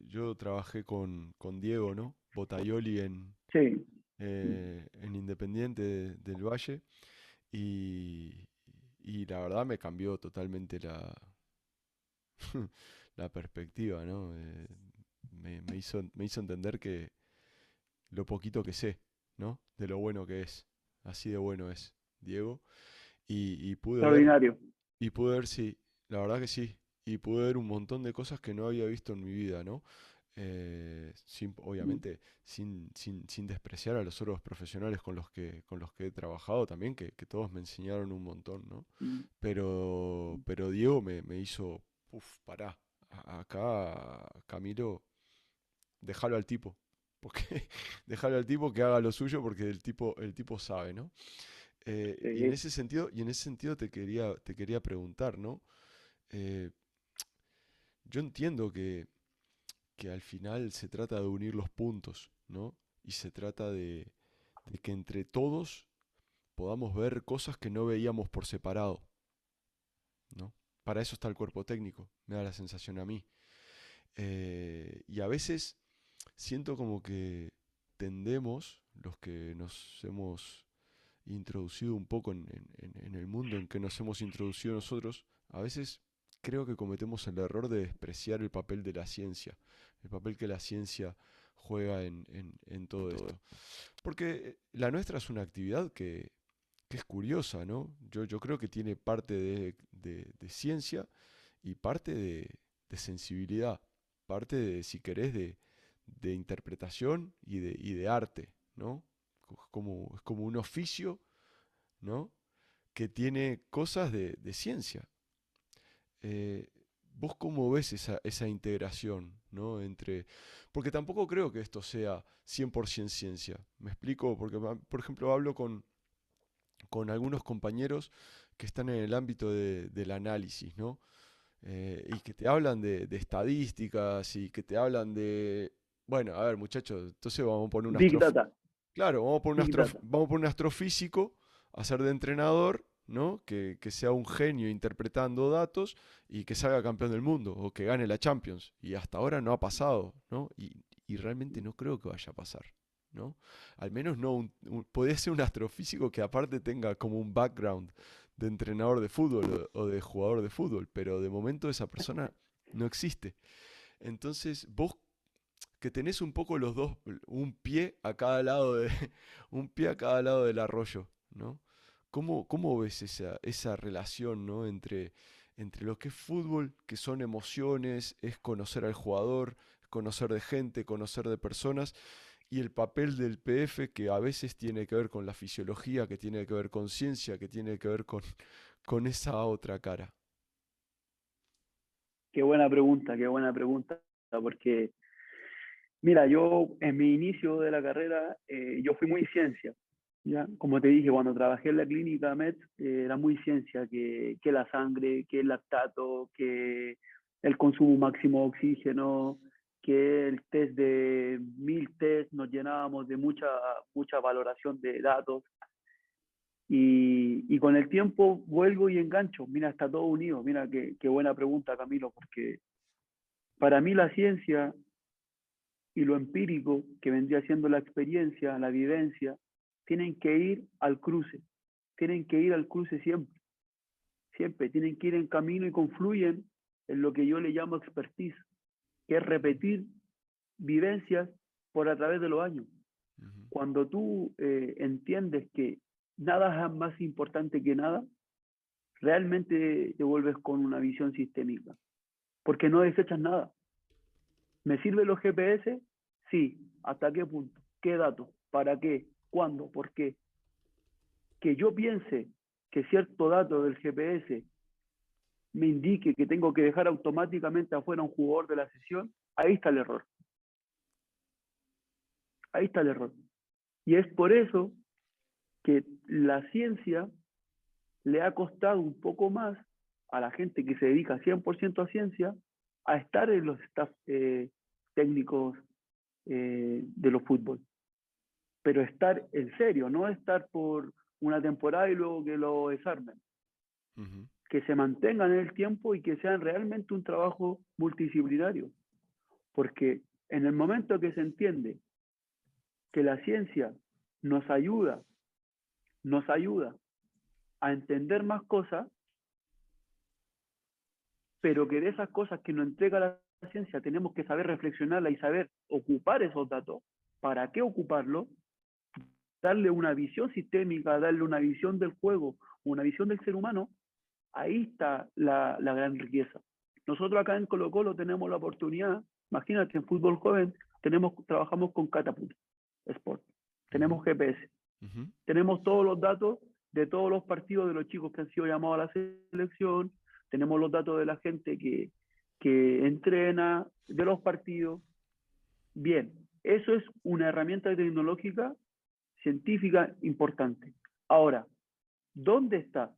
yo trabajé con Diego, ¿no? Botaioli Sí, en Independiente del Valle. Y, y la verdad me cambió totalmente la perspectiva, ¿no? Me hizo entender que lo poquito que sé, ¿no? De lo bueno que es. Así de bueno es Diego. Y extraordinario. pude ver, sí, la verdad que sí. Y pude ver un montón de cosas que no había visto en mi vida, ¿no? Obviamente, sin despreciar a los otros profesionales con los que he trabajado también, que todos me enseñaron un montón, ¿no? Pero Diego me hizo, pará, acá, Camilo, déjalo al tipo. Porque déjalo al tipo que haga lo suyo porque el tipo sabe, ¿no? Sí, Y en ese sentido te quería preguntar, ¿no? Eh, yo entiendo que al final se trata de unir los puntos, ¿no? Y se trata de que entre todos podamos ver cosas que no veíamos por separado, ¿no? Para eso está el cuerpo técnico, me da la sensación a mí. Y a veces siento como que tendemos, los que nos hemos introducido un poco en el mundo en que nos hemos introducido nosotros, a veces creo que cometemos el error de despreciar el papel de la ciencia, el papel que la ciencia juega en todo esto. Porque la nuestra es una actividad que es curiosa, ¿no? Yo creo que tiene parte de ciencia y parte de sensibilidad, parte de, si querés, de interpretación y de arte, ¿no? Es como un oficio, ¿no? Que tiene cosas de ciencia. Eh, ¿Vos cómo ves esa integración, ¿no? Porque tampoco creo que esto sea 100% ciencia. Me explico, porque, por ejemplo, hablo con algunos compañeros que están en el ámbito del análisis, ¿no? Y que te hablan de estadísticas y que te hablan de... Bueno, a ver, muchachos, entonces vamos a poner un Big Data, Claro, Big Data. vamos a poner un astrofísico a ser de entrenador, ¿no? Que sea un genio interpretando datos y que salga campeón del mundo o que gane la Champions. Y hasta ahora no ha pasado, ¿no? Y realmente no creo que vaya a pasar, ¿no? Al menos no podría ser un astrofísico que aparte tenga como un background de entrenador de fútbol o de jugador de fútbol, pero de momento esa persona no existe. Entonces, vos que tenés un poco los dos, un pie a cada lado un pie a cada lado del arroyo, ¿no? ¿Cómo ves esa relación, ¿no? Entre lo que es fútbol, que son emociones, es conocer al jugador, conocer de gente, conocer de personas, y el papel del PF que a veces tiene que ver con la fisiología, que tiene que ver con ciencia, que tiene que ver con esa otra cara? Qué buena pregunta, porque mira, yo en mi inicio de la carrera, yo fui muy ciencia, ¿ya? Como te dije, cuando trabajé en la clínica MED, era muy ciencia, que la sangre, que el lactato, que el consumo máximo de oxígeno, que el test de 1000 test, nos llenábamos de mucha valoración de datos. Y con el tiempo vuelvo y engancho. Mira, está todo unido. Mira, qué buena pregunta, Camilo, porque para mí la ciencia y lo empírico, que vendría siendo la experiencia, la vivencia, tienen que ir al cruce, tienen que ir al cruce siempre, siempre, tienen que ir en camino y confluyen en lo que yo le llamo expertise, que es repetir vivencias por a través de los años. Ujú, Cuando tú entiendes que nada es más importante que nada, realmente te vuelves con una visión sistémica, porque no desechas nada. ¿Me sirven los GPS? Sí. ¿Hasta qué punto? ¿Qué datos? ¿Para qué? ¿Cuándo? ¿Por qué? Que yo piense que cierto dato del GPS me indique que tengo que dejar automáticamente afuera a un jugador de la sesión, ahí está el error. Ahí está el error. Y es por eso que la ciencia le ha costado un poco más a la gente que se dedica 100% a ciencia a estar en los staff técnicos de los fútbol. Pero estar en serio, no estar por una temporada y luego que lo desarmen. ujú, Que se mantengan en el tiempo y que sean realmente un trabajo multidisciplinario. Porque en el momento que se entiende que la ciencia nos ayuda a entender más cosas, pero que de esas cosas que nos entrega la ciencia tenemos que saber reflexionarla y saber ocupar esos datos. ¿Para qué ocuparlo? Darle una visión sistémica, darle una visión del juego, una visión del ser humano. Ahí está la gran riqueza. Nosotros acá en Colo Colo tenemos la oportunidad, imagínate, en fútbol joven trabajamos con Catapult Sport, ujú, tenemos GPS, ujú. tenemos todos los datos de todos los partidos de los chicos que han sido llamados a la selección, tenemos los datos de la gente que entrena, de los partidos. Bien, eso es una herramienta tecnológica científica importante. Ahora, ¿dónde está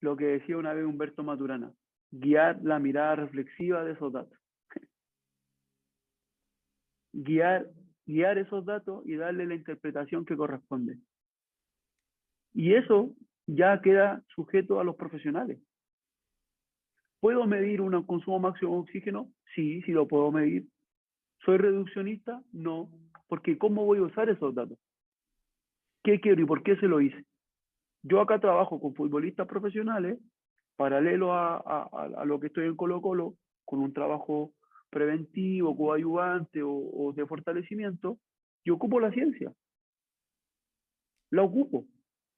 lo que decía una vez Humberto Maturana? Guiar la mirada reflexiva de esos datos. Guiar, guiar esos datos y darle la interpretación que corresponde. Y eso ya queda sujeto a los profesionales. ¿Puedo medir un consumo máximo de oxígeno? Sí, sí lo puedo medir. ¿Soy reduccionista? No. Porque ¿cómo voy a usar esos datos? ¿Qué quiero y por qué se lo hice? Yo acá trabajo con futbolistas profesionales, paralelo a lo que estoy en Colo Colo, con un trabajo preventivo, coadyuvante o de fortalecimiento, yo ocupo la ciencia, la ocupo.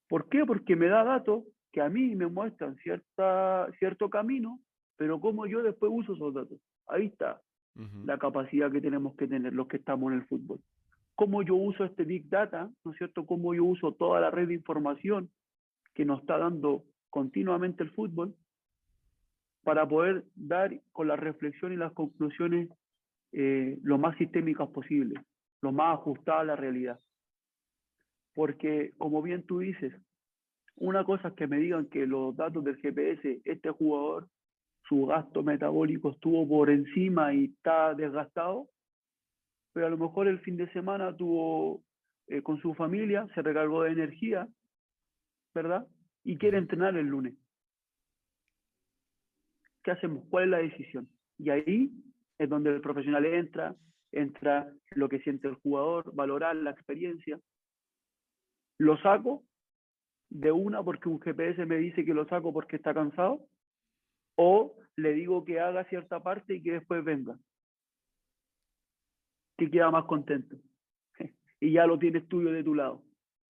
¿Por qué? Porque me da datos que a mí me muestran cierto camino, pero cómo yo después uso esos datos. Ahí está Ujú. la capacidad que tenemos que tener los que estamos en el fútbol. Cómo yo uso este Big Data, ¿no es cierto? Cómo yo uso toda la red de información que nos está dando continuamente el fútbol para poder dar con la reflexión y las conclusiones lo más sistémicas posible, lo más ajustadas a la realidad. Porque, como bien tú dices, una cosa es que me digan que los datos del GPS, este jugador, su gasto metabólico estuvo por encima y está desgastado, pero a lo mejor el fin de semana tuvo con su familia, se recargó de energía, ¿verdad? Y quiere Ujú. entrenar el lunes. ¿Qué hacemos? ¿Cuál es la decisión? Y ahí es donde el profesional entra lo que siente el jugador, valorar la experiencia. Lo saco de una porque un GPS me dice que lo saco porque está cansado, o le digo que haga cierta parte y que después venga, que queda más contento. Y ya lo tienes tuyo de tu lado.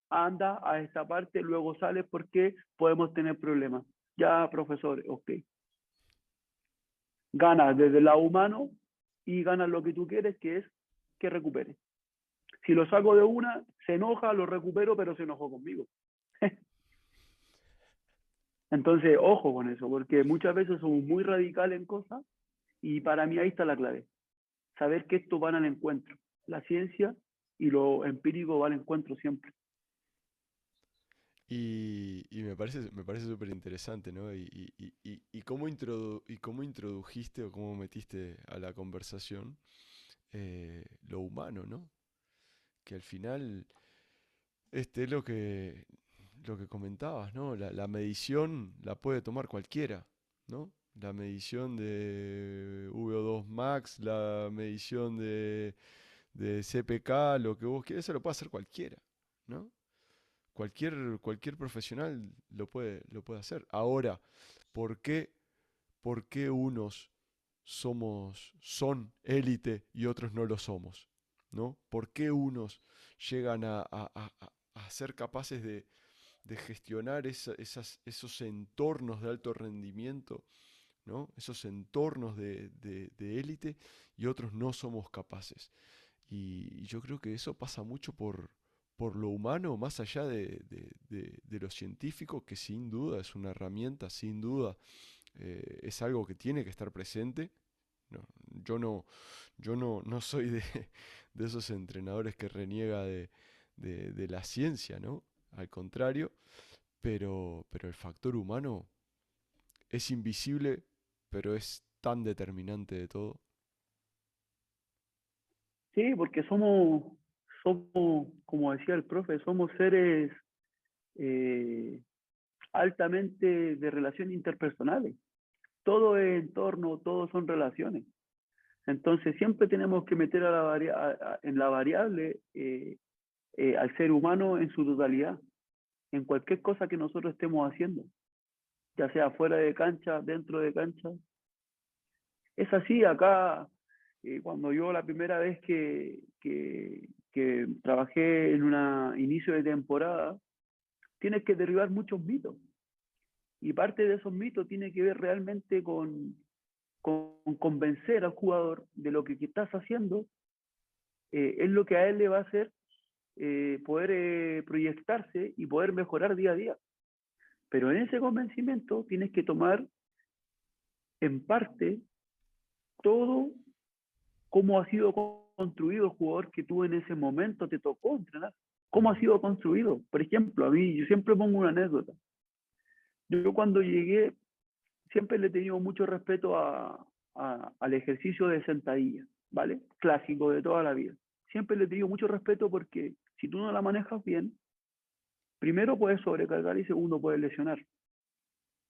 Anda a esta parte, luego sales porque podemos tener problemas. Ya, profesor, ok. Ganas desde el lado humano y ganas lo que tú quieres, que es que recupere. Si lo saco de una, se enoja, lo recupero, pero se enojó conmigo. Entonces, ojo con eso, porque muchas veces somos muy radicales en cosas y para mí ahí está la clave. Saber que esto van al encuentro. La ciencia y lo empírico van al encuentro siempre. Y me parece súper interesante, ¿no? Y cómo introdujiste o cómo metiste a la conversación lo humano, ¿no? Que al final, es lo que comentabas, ¿no? La medición la puede tomar cualquiera, ¿no? La medición de VO2 max, la medición de CPK, lo que vos quieras, eso lo puede hacer cualquiera, ¿no? Cualquier profesional lo puede hacer. Ahora, ¿por qué, por qué unos son élite y otros no lo somos? ¿No? ¿Por qué unos llegan a ser capaces de gestionar esos entornos de alto rendimiento, ¿no? Esos entornos de élite y otros no somos capaces? Y yo creo que eso pasa mucho por lo humano, más allá de lo científico, que sin duda es una herramienta, sin duda es algo que tiene que estar presente. No, yo no, no soy de esos entrenadores que reniega de la ciencia, ¿no? Al contrario, pero el factor humano es invisible, pero es tan determinante de todo. Sí, porque somos, como decía el profe, somos seres eh, altamente de relaciones interpersonales. Todo es entorno, todo son relaciones. Entonces siempre tenemos que meter en la variable al ser humano en su totalidad, en cualquier cosa que nosotros estemos haciendo, ya sea fuera de cancha, dentro de cancha. Es así, acá, cuando yo la primera vez que trabajé en un inicio de temporada, tienes que derribar muchos mitos. Y parte de esos mitos tiene que ver realmente con convencer al jugador de lo que estás haciendo es lo que a él le va a hacer poder proyectarse y poder mejorar día a día. Pero en ese convencimiento tienes que tomar en parte todo cómo ha sido construido el jugador que tú en ese momento te tocó entrenar. ¿Cómo ha Ujú. sido construido? Por ejemplo, a mí, yo siempre pongo una anécdota. Yo cuando llegué, siempre le he tenido mucho respeto al ejercicio de sentadilla, ¿vale? Clásico de toda la vida. Siempre le he tenido mucho respeto porque si tú no la manejas bien, primero puedes sobrecargar y segundo puedes lesionar,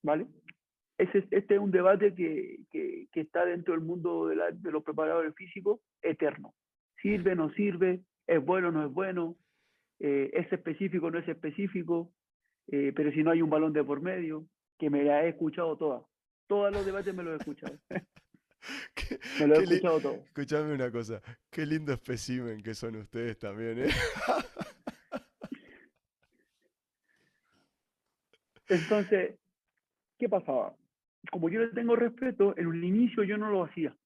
¿vale? Este es un debate que está dentro del mundo de los preparadores físicos eterno. ¿Sirve, no sirve? ¿Es bueno, no es bueno? ¿Es específico, no es específico? Pero si no hay un balón de por medio, que me la he escuchado todas. Todos los debates me los he escuchado. Qué, Me lo he qué escuchado todo. Escuchame una cosa, qué lindo espécimen que son ustedes también, ¿eh? Entonces, ¿qué pasaba? Como yo le tengo respeto, en un inicio yo no lo hacía,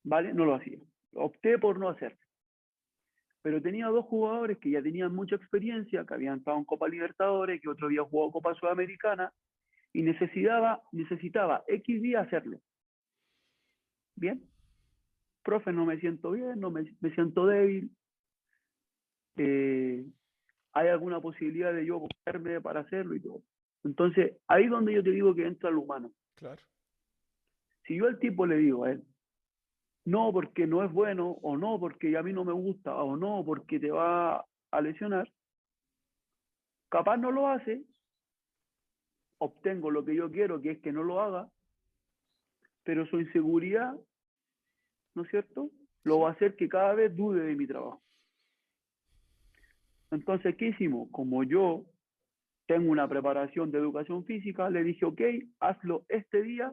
¿vale? No lo hacía. Opté por no hacerlo. Pero tenía dos jugadores que ya tenían mucha experiencia, que habían estado en Copa Libertadores, que otro había jugado Copa Sudamericana, y necesitaba X día hacerlo. Bien, profe, no me siento bien, me siento débil, eh, hay alguna posibilidad de yo cogerme para hacerlo y todo. Entonces, ahí es donde yo te digo que entra lo humano. Claro. Si yo al tipo le digo a él, no porque no es bueno, o no porque a mí no me gusta, o no porque te va a lesionar, capaz no lo hace, obtengo lo que yo quiero, que es que no lo haga, pero su inseguridad, ¿no es cierto?, lo Sí. va a hacer que cada vez dude de mi trabajo. Entonces, ¿qué hicimos? Como yo tengo una preparación de educación física, le dije, ok, hazlo este día,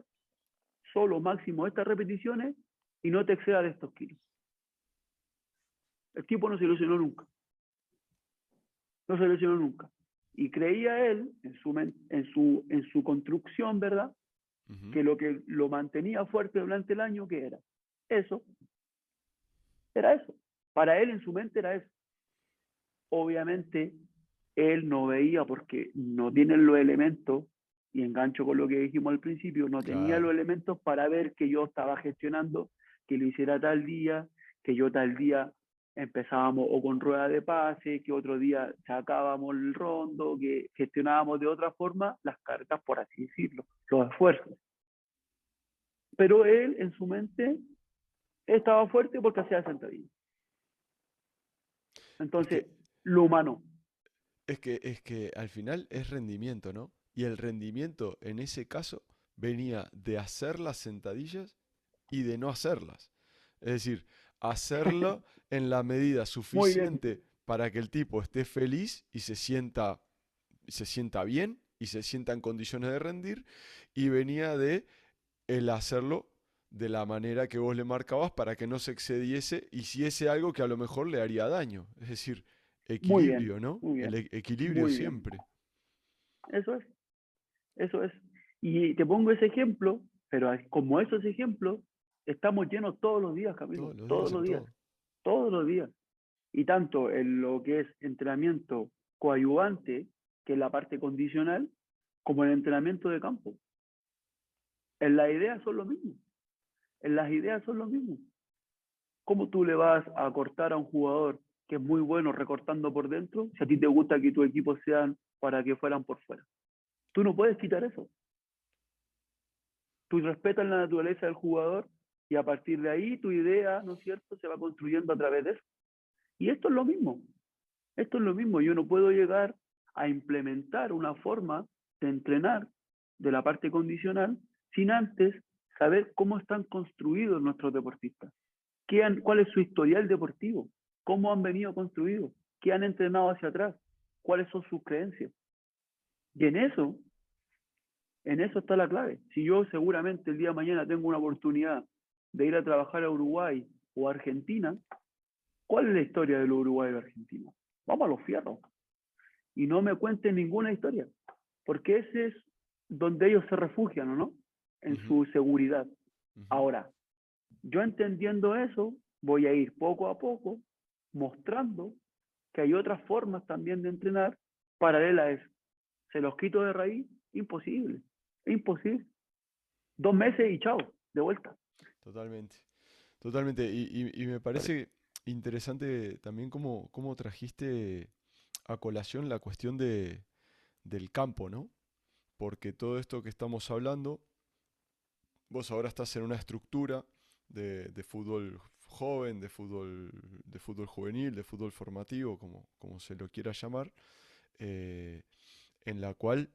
solo máximo estas repeticiones y no te excedas de estos kilos. El tipo no se lesionó nunca, no se lesionó nunca. Y creía él, en su construcción, ¿verdad?, Ujú. que lo mantenía fuerte durante el año, ¿qué era? Eso, era eso. Para él en su mente era eso. Obviamente, él no veía porque no tienen los elementos, y engancho con lo que dijimos al principio, no tenía los Claro. elementos para ver que yo estaba gestionando, que lo hiciera tal día, que yo tal día empezábamos o con rueda de pase, que otro día sacábamos el rondo, que gestionábamos de otra forma las cargas, por así decirlo, los esfuerzos. Pero él en su mente estaba fuerte porque hacía sentadillas. Es Entonces, que, lo humano. es que al final es rendimiento, ¿no? Y el rendimiento en ese caso venía de hacer las sentadillas y de no hacerlas. Es decir, hacerlo en la medida Muy bien, suficiente para que el tipo esté feliz y se sienta bien y se sienta en condiciones de rendir, y venía de el hacerlo de la manera que vos le marcabas para que no se excediese y hiciese algo que a lo mejor le haría daño. Es decir, muy bien, equilibrio, ¿no? muy El bien, equilibrio muy bien. siempre. Eso es, eso es. Y te pongo ese ejemplo, pero como esos ejemplos, estamos llenos todos los días, Camilo, Todos los todos días en los días, todo. todos los días. Y tanto en lo que es entrenamiento coadyuvante, que es la parte condicional, como en el entrenamiento de campo. En las ideas son lo mismo, en las ideas son lo mismo. ¿Cómo tú le vas a cortar a un jugador que es muy bueno recortando por dentro si a ti te gusta que tu equipo sean para que fueran por fuera? Tú no puedes quitar eso. Tú respetas la naturaleza del jugador y a partir de ahí tu idea, ¿no es cierto?, se va construyendo a través de eso. Y esto es lo mismo. Esto es lo mismo. Yo no puedo llegar a implementar una forma de entrenar de la parte condicional sin antes saber cómo están construidos nuestros deportistas. ¿Cuál es su historial deportivo? ¿Cómo han venido construidos? ¿Qué han entrenado hacia atrás? ¿Cuáles son sus creencias? Y en eso está la clave. Si yo seguramente el día de mañana tengo una oportunidad de ir a trabajar a Uruguay o a Argentina, ¿cuál es la historia de los Uruguay y Argentina? Vamos a los fierros. Y no me cuenten ninguna historia, porque ese es donde ellos se refugian, ¿o no? En Ujú, su seguridad. ujú. Ahora, yo entendiendo eso, voy a ir poco a poco mostrando que hay otras formas también de entrenar paralela a eso. Se los quito de raíz, imposible, es imposible. 2 meses y chao, de vuelta. Totalmente. Totalmente. Y me parece interesante también cómo trajiste a colación la cuestión del campo, ¿no? Porque todo esto que estamos hablando, vos ahora estás en una estructura de fútbol joven, de fútbol juvenil, de fútbol formativo, como se lo quiera llamar, eh, en la cual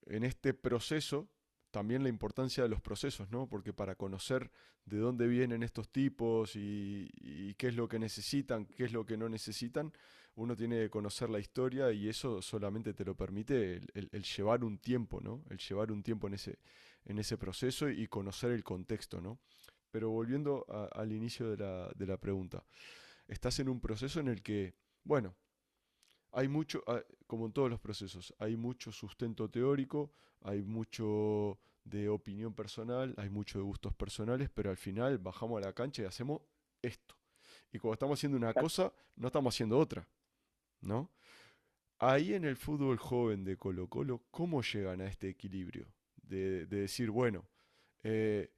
en este proceso, también la importancia de los procesos, ¿no? Porque para conocer de dónde vienen estos tipos y qué es lo que necesitan, qué es lo que no necesitan, uno tiene que conocer la historia, y eso solamente te lo permite el llevar un tiempo, ¿no? El llevar un tiempo en ese proceso y conocer el contexto, ¿no? Pero volviendo al inicio de la pregunta, estás en un proceso en el que, bueno, hay mucho, como en todos los procesos, hay mucho sustento teórico, hay mucho de opinión personal, hay mucho de gustos personales, pero al final bajamos a la cancha y hacemos esto. Y cuando estamos haciendo una Claro. cosa, no estamos haciendo otra, ¿no? Ahí en el fútbol joven de Colo Colo, ¿cómo llegan a este equilibrio? De decir, bueno, eh,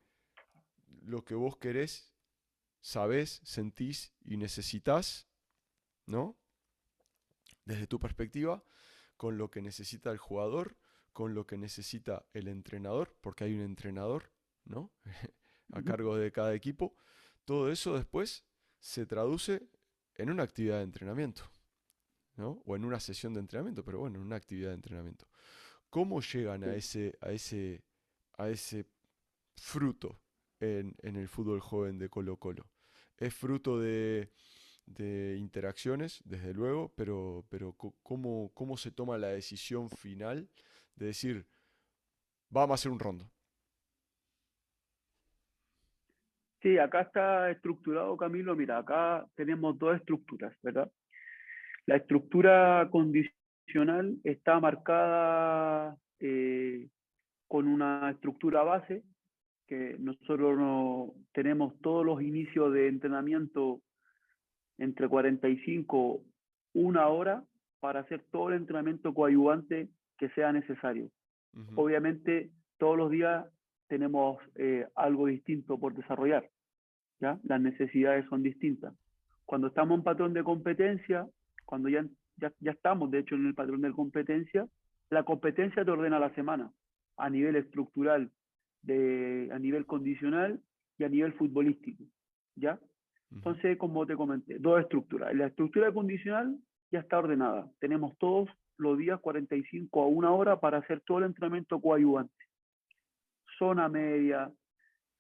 lo que vos querés, sabés, sentís y necesitas, ¿no? Desde tu perspectiva, con lo que necesita el jugador, con lo que necesita el entrenador, porque hay un entrenador, ¿no? A Ujú. cargo de cada equipo. Todo eso después se traduce en una actividad de entrenamiento, ¿no? O en una sesión de entrenamiento, pero bueno, en una actividad de entrenamiento. ¿Cómo llegan Sí. a ese fruto en el fútbol joven de Colo Colo? ¿Es fruto de interacciones, desde luego, pero ¿cómo se toma la decisión final de decir, vamos a hacer un rondo? Sí, acá está estructurado, Camilo. Mira, acá tenemos dos estructuras, ¿verdad? La estructura condicional está marcada con una estructura base, que nosotros no, tenemos todos los inicios de entrenamiento entre 45 una hora para hacer todo el entrenamiento coadyuvante que sea necesario. Ujú, Obviamente, todos los días tenemos algo distinto por desarrollar, ¿ya? Las necesidades son distintas. Cuando estamos en patrón de competencia, cuando ya estamos, de hecho, en el patrón de competencia, la competencia te ordena la semana a nivel estructural, a nivel condicional y a nivel futbolístico, ¿ya? ujú, Entonces, como te comenté, dos estructuras. La estructura condicional ya está ordenada. Tenemos todos los días 45 a una hora para hacer todo el entrenamiento coadyuvante. Zona media,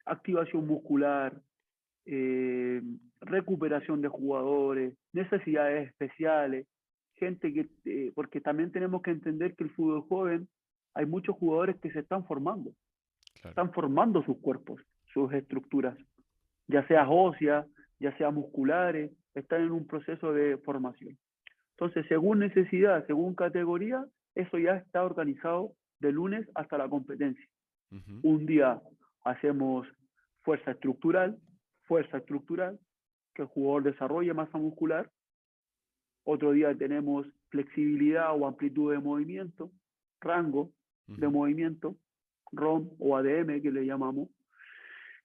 activación muscular, recuperación de jugadores, necesidades especiales, gente que, porque también tenemos que entender que el fútbol joven, hay muchos jugadores que se claro. están formando sus cuerpos, sus estructuras, ya sea óseas, ya sea musculares, están en un proceso de formación. Entonces, según necesidad, según categoría, eso ya está organizado de lunes hasta la competencia. Ujú, Un día hacemos fuerza estructural, que el jugador desarrolle masa muscular. Otro día tenemos flexibilidad o amplitud de movimiento, rango de ujú, movimiento, ROM o ADM que le llamamos.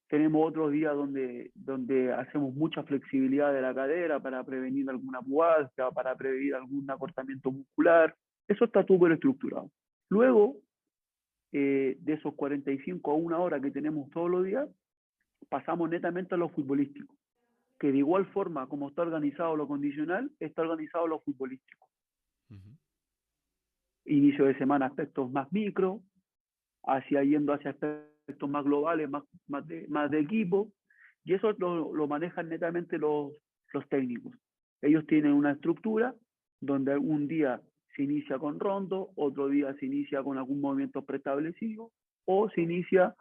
Tenemos otros días donde hacemos mucha flexibilidad de la cadera para prevenir alguna pubalgia, para prevenir algún acortamiento muscular. Eso está súper estructurado. Luego, de esos 45 a una hora que tenemos todos los días, pasamos netamente a lo futbolístico, que de igual forma como está organizado lo condicional, está organizado lo futbolístico. ujú, Inicio de semana aspectos más micro, yendo hacia aspectos más globales, más de equipo, y eso lo manejan netamente los técnicos. Ellos tienen una estructura donde un día se inicia con rondo, otro día se inicia con algún movimiento preestablecido, o se inicia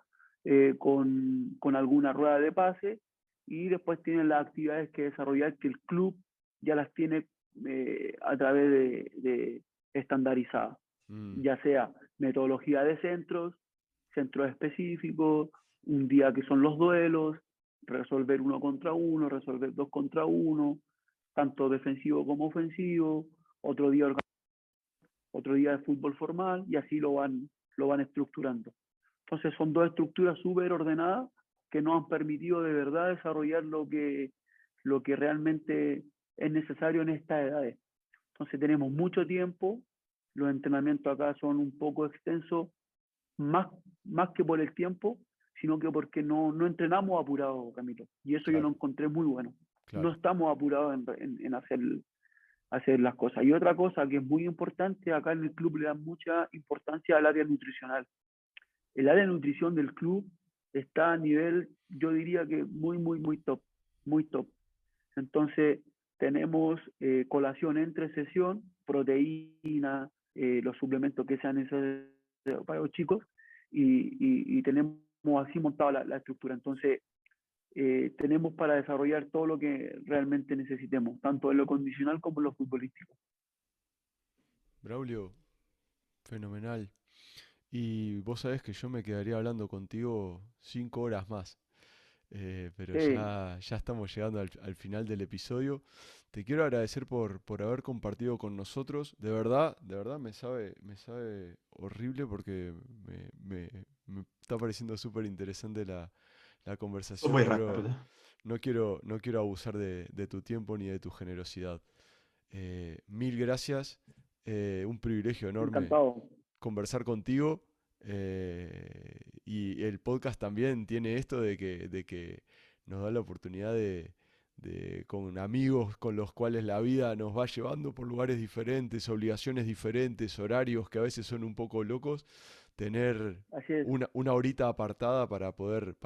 con alguna rueda de pase, y después tienen las actividades que desarrollar que el club ya las tiene a través de estandarizadas, mm, ya sea metodología de centros específicos, un día que son los duelos, resolver uno contra uno, resolver dos contra uno, tanto defensivo como ofensivo, otro día, otro día de fútbol formal, y así lo van estructurando. Entonces son dos estructuras súper ordenadas que nos han permitido de verdad desarrollar lo que realmente es necesario en estas edades. Entonces tenemos mucho tiempo, los entrenamientos acá son un poco extensos, más, más que por el tiempo, sino que porque no entrenamos apurados, Camilo. Y eso yo lo claro, encontré muy bueno. No claro. estamos apurados en hacer las cosas. Y otra cosa que es muy importante, acá en el club le dan mucha importancia al área nutricional. El área de nutrición del club está a nivel, yo diría que muy top, muy top. Entonces, tenemos colación entre sesión, proteína, los suplementos que sean necesarios para los chicos, y tenemos así montada la estructura. Entonces, tenemos para desarrollar todo lo que realmente necesitemos, tanto en lo condicional como en lo futbolístico. Braulio, fenomenal. Y vos sabés que yo me quedaría hablando contigo 5 horas más. Pero Sí, ya estamos llegando al final del episodio. Te quiero agradecer por haber compartido con nosotros. De verdad me sabe horrible porque me está pareciendo súper interesante la conversación, Muy pero rápido. no quiero abusar de tu tiempo ni de tu generosidad. Mil gracias. Un privilegio enorme encantado. conversar contigo. Y el podcast también tiene esto de que nos da la oportunidad con amigos con los cuales la vida nos va llevando por lugares diferentes, obligaciones diferentes, horarios que a veces son un poco locos, tener Así es. una horita apartada para poder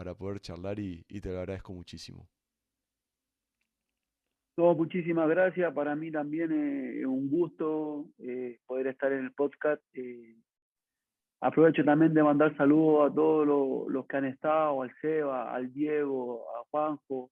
charlar y te lo agradezco muchísimo. Todo, muchísimas gracias. Para mí también es un gusto poder estar en el podcast. Aprovecho también de mandar saludos a todos los que han estado, al Seba, al Diego, a Juanjo.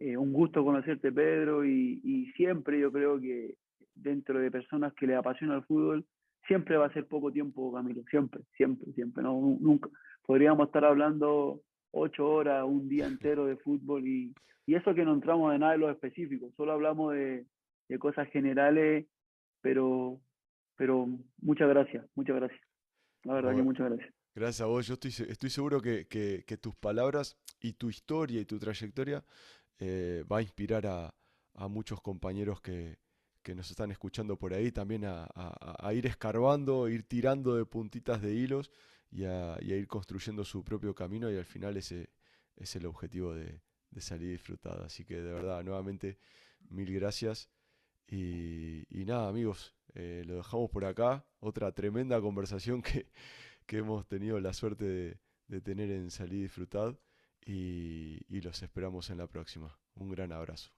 Un gusto conocerte, Pedro, y siempre yo creo que dentro de personas que les apasiona el fútbol, siempre va a ser poco tiempo, Camilo, siempre, siempre, siempre, no, nunca. Podríamos estar hablando 8 horas, un día entero de fútbol y eso que no entramos de nada en lo específico, solo hablamos de cosas generales, pero, pero muchas gracias, la verdad que No, muchas gracias. gracias a vos, yo estoy seguro que tus palabras y tu historia y tu trayectoria va a inspirar a muchos compañeros que nos están escuchando por ahí también a ir escarbando, ir tirando de puntitas de hilos y a ir construyendo su propio camino y al final ese es el objetivo de salir disfrutado. Así que de verdad, nuevamente, mil gracias. Y nada, amigos, lo dejamos por acá. Otra tremenda conversación que hemos tenido la suerte de tener en Salí y Disfrutad y los esperamos en la próxima. Un gran abrazo.